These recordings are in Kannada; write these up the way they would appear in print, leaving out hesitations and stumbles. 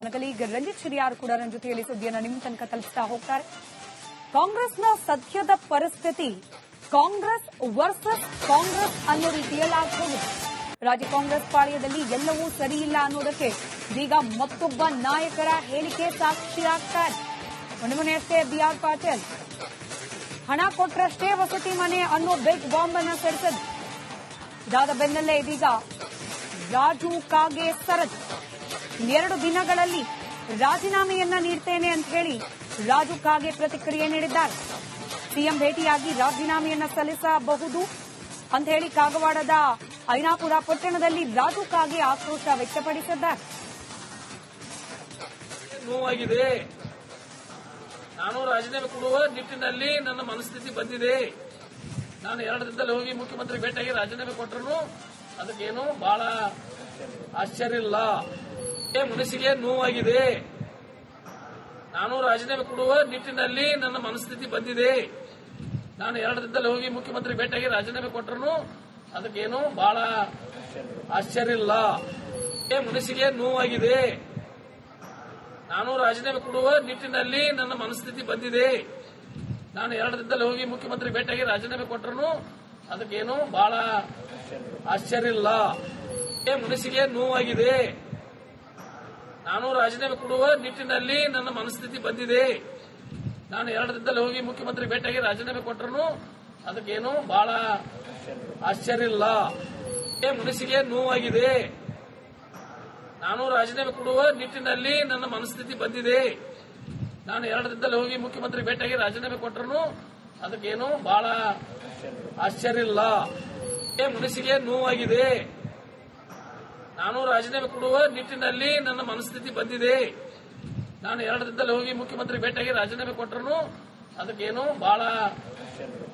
ಈಗ ರಂಜಿತ್ ಶಿರಿಯಾರ್ ಕೂಡ ನನ್ನ ಜೊತೆಯಲ್ಲಿ ಸುದ್ದಿಯನ್ನು ನಿಮ್ಮ ತನಕ ತಲುಪಿಸ್ತಾ ಹೋಗ್ತಾರೆ. ಕಾಂಗ್ರೆಸ್ನ ಸದ್ಯದ ಪರಿಸ್ಥಿತಿ ಕಾಂಗ್ರೆಸ್ ವರ್ಸಸ್ ಕಾಂಗ್ರೆಸ್ ಅನ್ನೋ ರೀತಿಯಲ್ಲಿ ಆಗ್ತದೆ. ರಾಜ್ಯ ಕಾಂಗ್ರೆಸ್ ಪಾಳ್ಯದಲ್ಲಿ ಎಲ್ಲವೂ ಸರಿಯಿಲ್ಲ ಅನ್ನೋದಕ್ಕೆ ಈಗ ಮತ್ತೊಬ್ಬ ನಾಯಕರ ಹೇಳಿಕೆ ಸಾಕ್ಷಿಯಾಗ್ತಾರೆ. ಮೊನ್ನೆಯಷ್ಟೇ ಬಿಆರ್ ಪಾಟೀಲ್ ಹಣ ಕೊಟ್ಟರಷ್ಟೇ ವಸತಿ ಮನೆ ಅನ್ನೋ ಬಿಗ್ ಬಾಂಬ್ ಅನ್ನು ಸಿಡಿಸಿದ್ರು. ಇದಾದ ಬೆನ್ನಲ್ಲೇ ಇದೀಗ ರಾಜು ಕಾಗೆ ಸರದ್ 2 ದಿನಗಳಲ್ಲಿ ರಾಜೀನಾಮೆಯನ್ನ ನೀಡ್ತೇನೆ ಅಂತ ಹೇಳಿ ರಾಜು ಕಾಗೆ ಪ್ರತಿಕ್ರಿಯೆ ನೀಡಿದ್ದಾರೆ. ಸಿಎಂ ಭೇಟಿಯಾಗಿ ರಾಜೀನಾಮೆಯನ್ನ ಸಲ್ಲಿಸಬಹುದು ಅಂತ ಹೇಳಿ ಕಾಗವಾಡದ ಐನಾಪುರ ಪಟ್ಟಣದಲ್ಲಿ ರಾಜು ಕಾಗೆ ಆಕ್ರೋಶ ವ್ಯಕ್ತಪಡಿಸಿದ್ದಾರೆ. ನೋವಾಗಿದೆ, ನಾನು ರಾಜೀನಾಮೆ ಕೊಡುವ ನಿಟ್ಟಿನಲ್ಲಿ ನನ್ನ ಮನಸ್ಥಿತಿ ಬಂದಿದೆ. ನಾನು 2 ದಿನದಲ್ಲಿ ಹೋಗಿ ಮುಖ್ಯಮಂತ್ರಿ ಭೇಟಿಯಾಗಿ ರಾಜೀನಾಮೆ ಕೊಟ್ಟರು ಅದಕ್ಕೇನು ಬಹಳ ಆಶ್ಚರ್ಯ ಇಲ್ಲ. ಮನಸ್ಸಿಗೆ ನೋವಾಗಿದೆ, ನಾನು ರಾಜೀನಾಮೆ ಕೊಡುವ ನಿಟ್ಟಿನಲ್ಲಿ ನನ್ನ ಮನಸ್ಥಿತಿ ಬಂದಿದೆ. ನಾನು 2 ದಿನದಲ್ಲಿ ಹೋಗಿ ಮುಖ್ಯಮಂತ್ರಿ ಭೇಟಿಯಾಗಿ ರಾಜೀನಾಮೆ ಕೊಟ್ಟರು ಅದಕ್ಕೇನು ಬಹಳ ಆಶ್ಚರ್ಯ ಇಲ್ಲ. ಮನಸ್ಸಿಗೆ ನೋವಾಗಿದೆ, ನಾನು ರಾಜೀನಾಮೆ ಕೊಡುವ ನಿಟ್ಟಿನಲ್ಲಿ ನನ್ನ ಮನಸ್ಥಿತಿ ಬಂದಿದೆ. ನಾನು 2 ದಿನದಲ್ಲಿ ಹೋಗಿ ಮುಖ್ಯಮಂತ್ರಿ ಭೇಟಿಯಾಗಿ ರಾಜೀನಾಮೆ ಕೊಟ್ಟರು ಅದಕ್ಕೇನು ಬಹಳ ಆಶ್ಚರ್ಯ ಇಲ್ಲ. ಮನಸ್ಸಿಗೆ ನೋವಾಗಿದೆ, ನಾನು ರಾಜೀನಾಮೆ ಕೊಡುವ ನಿಟ್ಟಿನಲ್ಲಿ ನನ್ನ ಮನಸ್ಥಿತಿ ಬಂದಿದೆ. ನಾನು 2 ದಿನದಲ್ಲಿ ಹೋಗಿ ಮುಖ್ಯಮಂತ್ರಿ ಭೇಟಿಯಾಗಿ ರಾಜೀನಾಮೆ ಕೊಟ್ಟರು ಅದಕ್ಕೇನು ಬಹಳ ಆಶ್ಚರ್ಯ ಇಲ್ಲ. ಮನಸ್ಸಿಗೆ ನೋವಾಗಿದೆ, ನಾನು ರಾಜೀನಾಮೆ ಕೊಡುವ ನಿಟ್ಟಿನಲ್ಲಿ ನನ್ನ ಮನಸ್ಥಿತಿ ಬಂದಿದೆ. ನಾನು 2 ದಿನದಲ್ಲಿ ಹೋಗಿ ಮುಖ್ಯಮಂತ್ರಿ ಭೇಟಿಯಾಗಿ ರಾಜೀನಾಮೆ ಕೊಟ್ಟರು ಅದಕ್ಕೇನು ಬಹಳ ಆಶ್ಚರ್ಯ ಇಲ್ಲ. ಮನಸ್ಸಿಗೆ ನೋವಾಗಿದೆ, ನಾನು ರಾಜೀನಾಮೆ ಕೊಡುವ ನಿಟ್ಟಿನಲ್ಲಿ ನನ್ನ ಮನಸ್ಥಿತಿ ಬಂದಿದೆ. ನಾನು 2 ದಿನದಲ್ಲಿ ಹೋಗಿ ಮುಖ್ಯಮಂತ್ರಿ ಭೇಟಿಯಾಗಿ ರಾಜೀನಾಮೆ ಕೊಟ್ಟರು ಅದಕ್ಕೇನು ಬಹಳ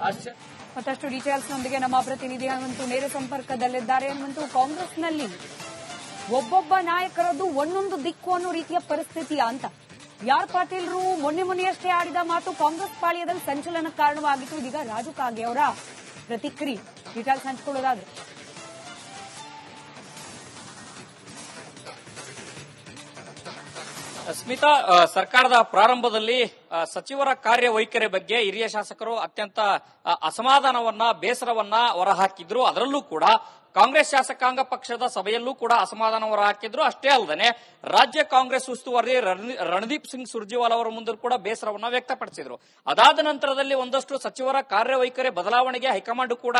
ಆಶ್ಚರ್ಯ. ಮತ್ತಷ್ಟು ಡೀಟೇಲ್ಸ್ನೊಂದಿಗೆ ನಮ್ಮ ಪ್ರತಿನಿಧಿ ಹನುಮಂತು ನೇರ ಸಂಪರ್ಕದಲ್ಲಿದ್ದಾರೆ. ಹನುಮಂತು, ಕಾಂಗ್ರೆಸ್ನಲ್ಲಿ ಒಬ್ಬೊಬ್ಬ ನಾಯಕರದ್ದು ಒಂದೊಂದು ದಿಕ್ಕು ಅನ್ನೋ ರೀತಿಯ ಪರಿಸ್ಥಿತಿಯ ಅಂತ ಬಿಆರ್ ಪಾಟೀಲ್ರು ಮೊನ್ನೆಯಷ್ಟೇ ಆಡಿದ ಮಾತು ಕಾಂಗ್ರೆಸ್ ಪಾಳ್ಯದಲ್ಲಿ ಸಂಚಲನಕ್ಕೆ ಕಾರಣವಾಗಿತ್ತು. ಇದೀಗ ರಾಜು ಕಾಗೆ ಅವರ ಪ್ರತಿಕ್ರಿಯೆ, ಡೀಟೇಲ್ಸ್ ಹಂಚಿಕೊಳ್ಳೋದಾದ್ರೆ. ಸ್ಮಿತಾ, ಸರ್ಕಾರದ ಪ್ರಾರಂಭದಲ್ಲಿ ಸಚಿವರ ಕಾರ್ಯವೈಖರಿ ಬಗ್ಗೆ ಹಿರಿಯ ಶಾಸಕರು ಅತ್ಯಂತ ಅಸಮಾಧಾನವನ್ನ, ಬೇಸರವನ್ನ ಹೊರಹಾಕಿದ್ರು. ಅದರಲ್ಲೂ ಕೂಡ ಕಾಂಗ್ರೆಸ್ ಶಾಸಕಾಂಗ ಪಕ್ಷದ ಸಭೆಯಲ್ಲೂ ಕೂಡ ಅಸಮಾಧಾನ ಹೊರಹಾಕಿದ್ರು. ಅಷ್ಟೇ ಅಲ್ಲದೆ ರಾಜ್ಯ ಕಾಂಗ್ರೆಸ್ ಉಸ್ತುವಾರಿ ರಣದೀಪ್ ಸಿಂಗ್ ಸುರ್ಜೇವಾಲಾ ಅವರ ಮುಂದೆ ಕೂಡ ಬೇಸರವನ್ನ ವ್ಯಕ್ತಪಡಿಸಿದ್ರು. ಅದಾದ ನಂತರದಲ್ಲಿ ಒಂದಷ್ಟು ಸಚಿವರ ಕಾರ್ಯವೈಖರಿ ಬದಲಾವಣೆಗೆ ಹೈಕಮಾಂಡ್ ಕೂಡ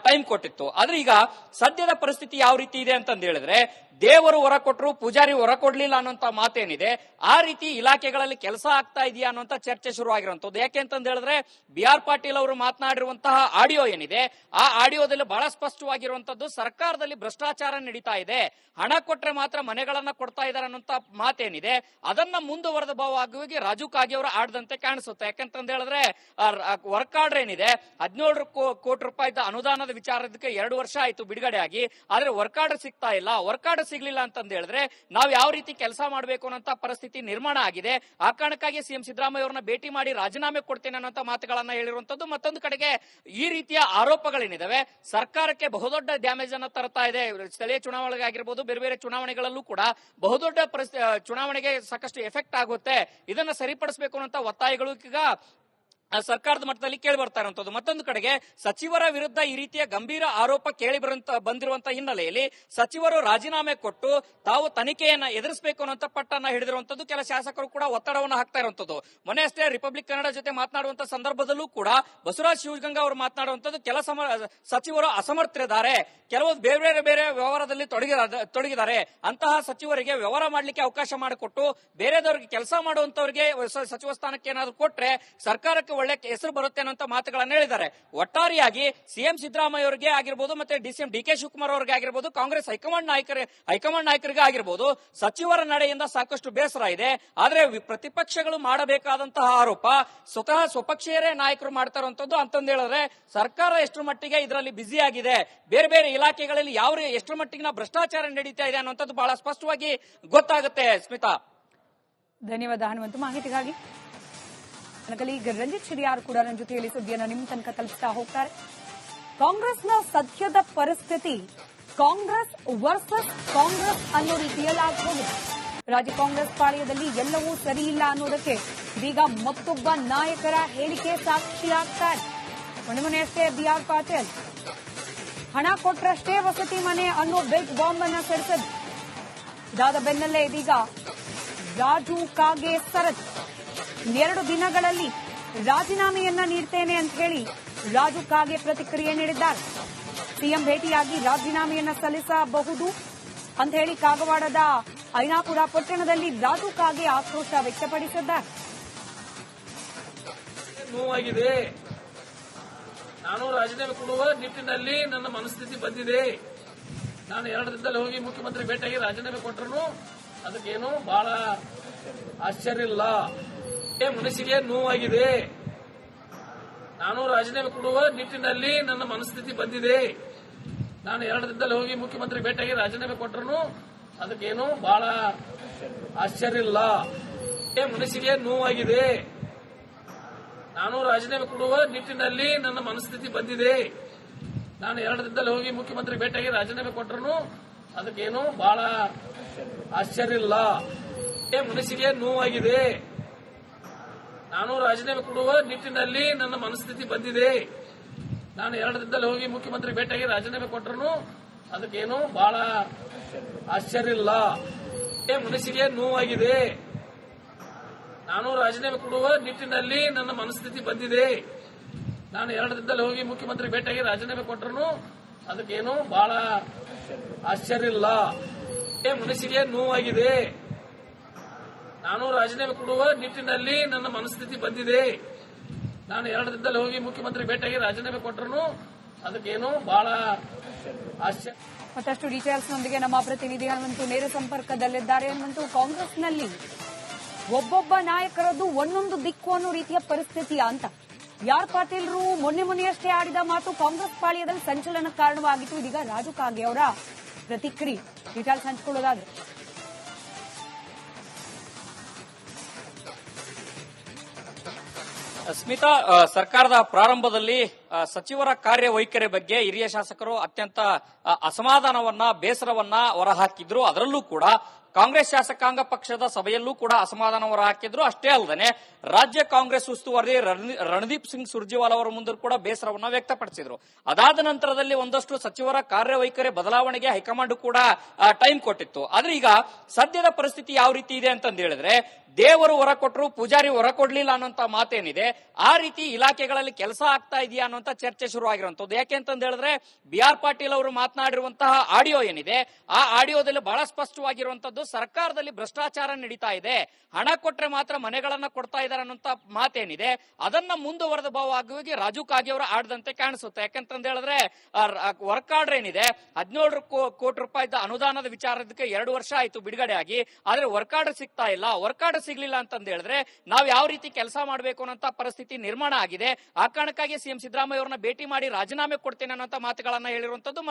ಟೈಮ್ ಕೊಟ್ಟಿತ್ತು. ಆದ್ರೆ ಈಗ ಸದ್ಯದ ಪರಿಸ್ಥಿತಿ ಯಾವ ರೀತಿ ಇದೆ ಅಂತಂದು ಹೇಳಿದ್ರೆ, ದೇವರು ಹೊರ ಕೊಟ್ಟರು ಪೂಜಾರಿ ಹೊರ ಕೊಡ್ಲಿಲ್ಲ ಅನ್ನೋಂತ ಮಾತೇನಿದೆ, ಆ ರೀತಿ ಇಲಾಖೆಗಳಲ್ಲಿ ಕೆಲಸ ಆಗ್ತಾ ಇದೆಯಾ ಅನ್ನೋಂತ ಚರ್ಚೆ ಶುರುವಾಗಿರುವಂತದ್ದು. ಯಾಕೆ ಅಂತಂದು ಹೇಳಿದ್ರೆ, ಬಿಆರ್ ಪಾಟೀಲ್ ಅವರು ಮಾತನಾಡಿರುವಂತಹ ಆಡಿಯೋ ಏನಿದೆ, ಆ ಆಡಿಯೋದಲ್ಲಿ ಬಹಳ ಸ್ಪಷ್ಟವಾಗಿರುವಂತದ್ದು ಸರ್ಕಾರದಲ್ಲಿ ಭ್ರಷ್ಟಾಚಾರ ನಡೀತಾ ಇದೆ, ಹಣ ಕೊಟ್ರೆ ಮಾತ್ರ ಮನೆಗಳನ್ನ ಕೊಡ್ತಾ ಇದ್ದಾರೆ ಅನ್ನೋಂತ ಮಾತೇನಿದೆ, ಅದನ್ನ ಮುಂದುವರೆದ ಭಾವವಾಗಿ ರಾಜು ಕಾಗೆ ಅವರು ಆಡದಂತೆ ಕಾಣಿಸುತ್ತೆ. ಯಾಕಂತಂದು ಹೇಳಿದ್ರೆ, ವರ್ಕ್ ಆರ್ಡರ್ ಏನಿದೆ 17 ಕೋಟಿ ರೂಪಾಯಿ ಅನುದಾನದ ವಿಚಾರದಕ್ಕೆ 2 ವರ್ಷ ಆಯ್ತು ಬಿಡುಗಡೆ ಆಗಿ, ಆದ್ರೆ ವರ್ಕ್ ಆರ್ಡರ್ ಸಿಗ್ತಾ ಇಲ್ಲ. ವರ್ಕ್ ಆರ್ಡರ್ ಸಿಗ್ಲಿಲ್ಲ ಅಂತಂದು ಹೇಳಿದ್ರೆ ನಾವು ಯಾವ ರೀತಿ ಕೆಲಸ ಮಾಡಬೇಕು ಅನ್ನೋ ಪರಿಸ್ಥಿತಿ ನಿರ್ಮಾಣ ಆಗಿದೆ. ಆ ಕಾರಣಕ್ಕಾಗಿ ಸಿಎಂ ಸಿದ್ದರಾಮಯ್ಯ ಅವರನ್ನ ಭೇಟಿ ಮಾಡಿ ರಾಜೀನಾಮೆ ಕೊಡ್ತೇನೆ ಅನ್ನೋ ಮಾತುಗಳನ್ನ ಹೇಳಿರುವಂತದ್ದು. ಮತ್ತೊಂದು ಕಡೆಗೆ ಈ ರೀತಿಯ ಆರೋಪಗಳೇನಿದಾವೆ ಸರ್ಕಾರಕ್ಕೆ ಬಹುದೊಡ್ಡ ಡ್ಯಾಮೇಜ್ ಅನ್ನ ತರ್ತಾ ಇದೆ. ಸ್ಥಳೀಯ ಚುನಾವಣೆಗೆ ಆಗಿರ್ಬೋದು, ಬೇರೆ ಬೇರೆ ಚುನಾವಣೆಗಳಲ್ಲೂ ಕೂಡ ಬಹುದೊಡ್ಡ ಚುನಾವಣೆಗೆ ಸಾಕಷ್ಟು ಎಫೆಕ್ಟ್ ಆಗುತ್ತೆ. ಇದನ್ನ ಸರಿಪಡಿಸಬೇಕು ಅನ್ನೋ ಒತ್ತಾಯಗಳು ಈಗ ಸರ್ಕಾರದ ಮಟ್ಟದಲ್ಲಿ ಕೇಳಿ ಬರ್ತಾ ಇರುವಂತದ್ದು. ಮತ್ತೊಂದು ಕಡೆಗೆ ಸಚಿವರ ವಿರುದ್ಧ ಈ ರೀತಿಯ ಗಂಭೀರ ಆರೋಪ ಕೇಳಿ ಬಂದಿರುವಂತಹ ಹಿನ್ನೆಲೆಯಲ್ಲಿ ಸಚಿವರು ರಾಜೀನಾಮೆ ಕೊಟ್ಟು ತಾವು ತನಿಖೆಯನ್ನ ಎದುರಿಸಬೇಕು ಅನ್ನೋ ಪಟ್ಟನ್ನ ಹಿಡಿದಿರುವಂತದ್ದು. ಕೆಲ ಶಾಸಕರು ಕೂಡ ಒತ್ತಡವನ್ನು ಹಾಕ್ತಾ ಇರುವಂತದ್ದು. ಮೊನ್ನೆಯಷ್ಟೇ ರಿಪಬ್ಲಿಕ್ ಕನ್ನಡ ಜೊತೆ ಮಾತನಾಡುವಂತಹ ಸಂದರ್ಭದಲ್ಲೂ ಕೂಡ ಬಸವರಾಜ್ ಶಿವಗಂಗಾ ಅವರು ಮಾತನಾಡುವಂತದ್ದು, ಕೆಲ ಸಚಿವರು ಅಸಮರ್ಥರಿದ್ದಾರೆ, ಕೆಲವು ಬೇರೆ ಬೇರೆ ವ್ಯವಹಾರದಲ್ಲಿ ತೊಡಗಿದ್ದಾರೆ, ಅಂತಹ ಸಚಿವರಿಗೆ ವ್ಯವಹಾರ ಮಾಡಲಿಕ್ಕೆ ಅವಕಾಶ ಮಾಡಿಕೊಟ್ಟು ಬೇರೆದವರಿಗೆ ಕೆಲಸ ಮಾಡುವಂತವರಿಗೆ ಸಚಿವ ಸ್ಥಾನಕ್ಕೆ ಏನಾದ್ರು ಕೊಟ್ರೆ ಸರ್ಕಾರಕ್ಕೆ ಒಳ್ಳೆ ಹೆಸರು ಬರುತ್ತೆ ಅನ್ನೋ ಮಾತುಗಳನ್ನು ಹೇಳಿದ್ದಾರೆ. ಒಟ್ಟಾರೆಯಾಗಿ ಸಿಎಂ ಸಿದ್ದರಾಮಯ್ಯ ಅವರಿಗೆ ಆಗಿರ್ಬೋದು, ಮತ್ತೆ ಡಿಸಿಎಂ ಡಿಕೆ ಶಿವಕುಮಾರ್ ಅವರಿಗೆ ಆಗಿರ್ಬೋದು, ಕಾಂಗ್ರೆಸ್ ಹೈಕಮಾಂಡ್ ನಾಯಕರಿಗೆ ಆಗಿರ್ಬೋದು, ಸಚಿವರ ನಡೆಯಿಂದ ಸಾಕಷ್ಟು ಬೇಸರ ಇದೆ. ಆದ್ರೆ ಪ್ರತಿಪಕ್ಷಗಳು ಮಾಡಬೇಕಾದಂತಹ ಆರೋಪ ಸ್ವತಃ ಸ್ವಪಕ್ಷೀಯರೇ ನಾಯಕರು ಮಾಡ್ತಾ ಇರುವಂತದ್ದು. ಅಂತಂದು ಹೇಳಿದ್ರೆ ಸರ್ಕಾರ ಎಷ್ಟು ಮಟ್ಟಿಗೆ ಇದರಲ್ಲಿ ಬ್ಯುಸಿ ಆಗಿದೆ, ಬೇರೆ ಬೇರೆ ಇಲಾಖೆಗಳಲ್ಲಿ ಎಷ್ಟು ಮಟ್ಟಿಗಿನ ಭ್ರಷ್ಟಾಚಾರ ನಡೀತಾ ಇದೆ ಅನ್ನುವಂಥದ್ದು ಬಹಳ ಸ್ಪಷ್ಟವಾಗಿ ಗೊತ್ತಾಗುತ್ತೆ. ಸ್ಮಿತಾ, ಧನ್ಯವಾದ ಹನುಮಂತು ಮಾಹಿತಿಗಾಗಿ. ಈಗ ರಂಜಿತ್ ಶಿರಿಯಾರ್ ಕೂಡ ನನ್ನ ಜೊತೆಯಲ್ಲಿ ಸುದ್ದಿಯನ್ನು ನಿಮ್ಮ ತನಕ ತಲುಪಿಸ್ತಾ ಹೋಗ್ತಾರೆ. ಕಾಂಗ್ರೆಸ್ನ ಸದ್ಯದ ಪರಿಸ್ಥಿತಿ ಕಾಂಗ್ರೆಸ್ ವರ್ಸಸ್ ಕಾಂಗ್ರೆಸ್ ಅನ್ನೋ ರೀತಿಯಲ್ಲಿ ಆಗೋಗಿದೆ. ರಾಜ್ಯ ಕಾಂಗ್ರೆಸ್ ಪಾಳ್ಯದಲ್ಲಿ ಎಲ್ಲವೂ ಸರಿಯಿಲ್ಲ ಅನ್ನೋದಕ್ಕೆ ಇದೀಗ ಮತ್ತೊಬ್ಬ ನಾಯಕರ ಹೇಳಿಕೆ ಸಾಕ್ಷಿಯಾಗ್ತಾರೆ. ಮೊನ್ನೆಯಷ್ಟೇ ಬಿಆರ್ ಪಾಟೀಲ್ ಹಣ ಕೊಟ್ರಷ್ಟೇ ವಸತಿ ಮನೆ ಅನ್ನೋ ಬಿಗ್ ಬಾಂಬ್ ಅನ್ನ ಸಿಡಿಸಿದ್ರು. ಇದಾದ ಬೆನ್ನಲ್ಲೇ ಇದೀಗ ರಾಜು ಕಾಗೆ ಸರದಿ 2 ದಿನಗಳಲ್ಲಿ ರಾಜೀನಾಮೆಯನ್ನ ನೀಡ್ತೇನೆ ಅಂತ ಹೇಳಿ ರಾಜು ಕಾಗೆ ಪ್ರತಿಕ್ರಿಯೆ ನೀಡಿದ್ದಾರೆ. ಸಿಎಂ ಭೇಟಿಯಾಗಿ ರಾಜೀನಾಮೆಯನ್ನ ಸಲ್ಲಿಸಬಹುದು ಅಂತ ಹೇಳಿ ಕಾಗವಾಡದ ಐನಾಪುರ ಪಟ್ಟಣದಲ್ಲಿ ರಾಜು ಕಾಗೆ ಆಕ್ರೋಶ ವ್ಯಕ್ತಪಡಿಸಿದ್ದಾರೆ. ನೋವಾಗಿದೆ. ನಾನು ರಾಜೀನಾಮೆ ಕೊಡುವ ನಿಟ್ಟಿನಲ್ಲಿ ನನ್ನ ಮನಸ್ಥಿತಿ ಬಂದಿದೆ. ನಾನು 2 ದಿನದಲ್ಲಿ ಹೋಗಿ ಮುಖ್ಯಮಂತ್ರಿ ಭೇಟಿಯಾಗಿ ರಾಜೀನಾಮೆ ಕೊಟ್ಟರು ಅದಕ್ಕೇನು ಬಹಳ ಆಶ್ಚರ್ಯ ಇಲ್ಲ. ಮನಸ್ಸಿಗೆ ನೋವಾಗಿದೆ. ನಾನು ರಾಜೀನಾಮೆ ಕೊಡುವ ನಿಟ್ಟಿನಲ್ಲಿ ನನ್ನ ಮನಸ್ಥಿತಿ ಬಂದಿದೆ. ನಾನು 2 ದಿನದಲ್ಲಿ ಹೋಗಿ ಮುಖ್ಯಮಂತ್ರಿ ಭೇಟಿಯಾಗಿ ರಾಜೀನಾಮೆ ಕೊಟ್ಟರು ಅದಕ್ಕೇನು ಬಹಳ ಆಶ್ಚರ್ಯ ಇಲ್ಲ. ಮನಸ್ಸಿಗೆ ನೋವಾಗಿದೆ. ನಾನು ರಾಜೀನಾಮೆ ಕೊಡುವ ನಿಟ್ಟಿನಲ್ಲಿ ನನ್ನ ಮನಸ್ಥಿತಿ ಬಂದಿದೆ. ನಾನು 2 ದಿನದಲ್ಲಿ ಹೋಗಿ ಮುಖ್ಯಮಂತ್ರಿ ಭೇಟಿಯಾಗಿ ರಾಜೀನಾಮೆ ಕೊಟ್ಟರು ಅದಕ್ಕೇನು ಬಹಳ ಆಶ್ಚರ್ಯ ಇಲ್ಲ. ಮನಸ್ಸಿಗೆ ನೋವಾಗಿದೆ. ನಾನು ರಾಜೀನಾಮೆ ಕೊಡುವ ನಿಟ್ಟಿನಲ್ಲಿ ನನ್ನ ಮನಸ್ಥಿತಿ ಬಂದಿದೆ. ನಾನು 2 ದಿನದಲ್ಲಿ ಹೋಗಿ ಮುಖ್ಯಮಂತ್ರಿ ಭೇಟಿಯಾಗಿ ರಾಜೀನಾಮೆ ಕೊಟ್ಟರು ಅದಕ್ಕೇನು ಬಹಳ ಆಶ್ಚರ್ಯ ಇಲ್ಲ. ಮನಸ್ಸಿಗೆ ನೋವಾಗಿದೆ. ನಾನು ರಾಜೀನಾಮೆ ಕೊಡುವ ನಿಟ್ಟಿನಲ್ಲಿ ನನ್ನ ಮನಸ್ಥಿತಿ ಬಂದಿದೆ. ನಾನು 2 ದಿನದಲ್ಲಿ ಹೋಗಿ ಮುಖ್ಯಮಂತ್ರಿ ಭೇಟಿಯಾಗಿ ರಾಜೀನಾಮೆ ಕೊಟ್ಟರು ಅದಕ್ಕೇನು ಬಹಳ ಆಶ್ಚರ್ಯ ಇಲ್ಲ. ಮನಸ್ಸಿಗೆ ನೋವಾಗಿದೆ. ನಾನು ರಾಜೀನಾಮೆ ಕೊಡುವ ನಿಟ್ಟಿನಲ್ಲಿ ನನ್ನ ಮನಸ್ಥಿತಿ ಬಂದಿದೆ. ನಾನು 2 ದಿನದಲ್ಲಿ ಹೋಗಿ ಮುಖ್ಯಮಂತ್ರಿ ಭೇಟಿಯಾಗಿ ರಾಜೀನಾಮೆ ಕೊಟ್ಟರು ಅದಕ್ಕೇನು ಬಹಳ ಆಶ್ಚರ್ಯ. ಮತ್ತಷ್ಟು ಡೀಟೇಲ್ಸ್ನೊಂದಿಗೆ ನಮ್ಮ ಪ್ರತಿನಿಧಿ ಹನುಮಂತು ನೇರ ಸಂಪರ್ಕದಲ್ಲಿದ್ದಾರೆ. ಹನುಮಂತು, ಕಾಂಗ್ರೆಸ್ನಲ್ಲಿ ಒಬ್ಬೊಬ್ಬ ನಾಯಕರದ್ದು ಒಂದೊಂದು ದಿಕ್ಕು ಅನ್ನೋ ರೀತಿಯ ಪರಿಸ್ಥಿತಿ ಅಂತ ಬಿಆರ್ ಪಾಟೀಲ್ರು ಮೊನ್ನೆಯಷ್ಟೇ ಆಡಿದ ಮಾತು ಕಾಂಗ್ರೆಸ್ ಪಾಳ್ಯದಲ್ಲಿ ಸಂಚಲನ ಕಾರಣವಾಗಿತ್ತು. ಇದೀಗ ರಾಜು ಕಾಗೆ ಅವರ ಪ್ರತಿಕ್ರಿಯೆ, ಡೀಟೇಲ್ಸ್ ಹಂಚಿಕೊಳ್ಳೋದಾದ್ರೆ ಸ್ಮಿತಾ, ಸರ್ಕಾರದ ಪ್ರಾರಂಭದಲ್ಲಿ ಸಚಿವರ ಕಾರ್ಯವೈಖರಿ ಬಗ್ಗೆ ಹಿರಿಯ ಶಾಸಕರು ಅತ್ಯಂತ ಅಸಮಾಧಾನವನ್ನ, ಬೇಸರವನ್ನ ಹೊರಹಾಕಿದ್ರು. ಅದರಲ್ಲೂ ಕೂಡ ಕಾಂಗ್ರೆಸ್ ಶಾಸಕಾಂಗ ಪಕ್ಷದ ಸಭೆಯಲ್ಲೂ ಕೂಡ ಅಸಮಾಧಾನ ಹೊರಹಾಕಿದ್ರು. ಅಷ್ಟೇ ಅಲ್ಲದೆ ರಾಜ್ಯ ಕಾಂಗ್ರೆಸ್ ಉಸ್ತುವಾರಿ ರಣದೀಪ್ ಸಿಂಗ್ ಸುರ್ಜೇವಾಲಾ ಅವರ ಮುಂದೆ ಕೂಡ ಬೇಸರವನ್ನ ವ್ಯಕ್ತಪಡಿಸಿದ್ರು. ಅದಾದ ನಂತರದಲ್ಲಿ ಒಂದಷ್ಟು ಸಚಿವರ ಕಾರ್ಯವೈಖರಿ ಬದಲಾವಣೆಗೆ ಹೈಕಮಾಂಡ್ ಕೂಡ ಟೈಮ್ ಕೊಟ್ಟಿತ್ತು. ಆದ್ರೆ ಈಗ ಸದ್ಯದ ಪರಿಸ್ಥಿತಿ ಯಾವ ರೀತಿ ಇದೆ ಅಂತಂದು ಹೇಳಿದ್ರೆ, ದೇವರು ಹೊರ ಕೊಟ್ಟರು ಪೂಜಾರಿ ಹೊರ ಕೊಡ್ಲಿಲ್ಲ ಅನ್ನೋಂತ ಮಾತೇನಿದೆ, ಆ ರೀತಿ ಇಲಾಖೆಗಳಲ್ಲಿ ಕೆಲಸ ಆಗ್ತಾ ಇದೆಯಾ ಅನ್ನೋಂತ ಚರ್ಚೆ ಶುರುವಾಗಿರುವಂತದ್ದು. ಯಾಕೆ ಅಂತಂದು ಹೇಳಿದ್ರೆ, ಬಿಆರ್ ಪಾಟೀಲ್ ಅವರು ಮಾತನಾಡಿರುವಂತಹ ಆಡಿಯೋ ಏನಿದೆ, ಆ ಆಡಿಯೋದಲ್ಲಿ ಬಹಳ ಸ್ಪಷ್ಟವಾಗಿರುವಂತದ್ದು ಸರ್ಕಾರದಲ್ಲಿ ಭ್ರಷ್ಟಾಚಾರ ನಡೀತಾ ಇದೆ, ಹಣ ಕೊಟ್ರೆ ಮಾತ್ರ ಮನೆಗಳನ್ನ ಕೊಡ್ತಾ ಇದ್ದಾರೆ ಅನ್ನೋಂತ ಮಾತೇನಿದೆ, ಅದನ್ನ ಮುಂದುವರೆದ ಭಾವವಾಗಿ ರಾಜು ಕಾಗೆ ಅವರು ಆಡದಂತೆ ಕಾಣಿಸುತ್ತೆ. ಯಾಕಂತಂದ ಹೇಳಿದ್ರೆ, ವರ್ಕ್ ಆರ್ಡರ್ ಏನಿದೆ 17 ಕೋಟಿ ರೂಪಾಯಿದ ಅನುದಾನದ ವಿಚಾರದಕ್ಕೆ 2 ವರ್ಷ ಆಯ್ತು ಬಿಡುಗಡೆ ಆಗಿ, ಆದ್ರೆ ವರ್ಕ್ ಆರ್ಡರ್ ಸಿಗ್ತಾ ಇಲ್ಲ. ವರ್ಕ್ ಆರ್ಡರ್ ಸಿಗ್ಲಿಲ್ಲ ಅಂತಂದ ಹೇಳಿದ್ರೆ ನಾವು ಯಾವ ರೀತಿ ಕೆಲಸ ಮಾಡಬೇಕು ಅನ್ನೋ ಪರಿಸ್ಥಿತಿ ನಿರ್ಮಾಣ ಆಗಿದೆ. ಆ ಕಾರಣಕ್ಕಾಗಿ ಸಿಎಂ ಸಿದ್ದರಾಮಯ್ಯ ಅವರನ್ನ ಭೇಟಿ ಮಾಡಿ ರಾಜೀನಾಮೆ ಕೊಡ್ತೇನೆ ಅನ್ನೋ ಮಾತುಗಳನ್ನ ಹೇಳಿರುವಂತದ್ದು.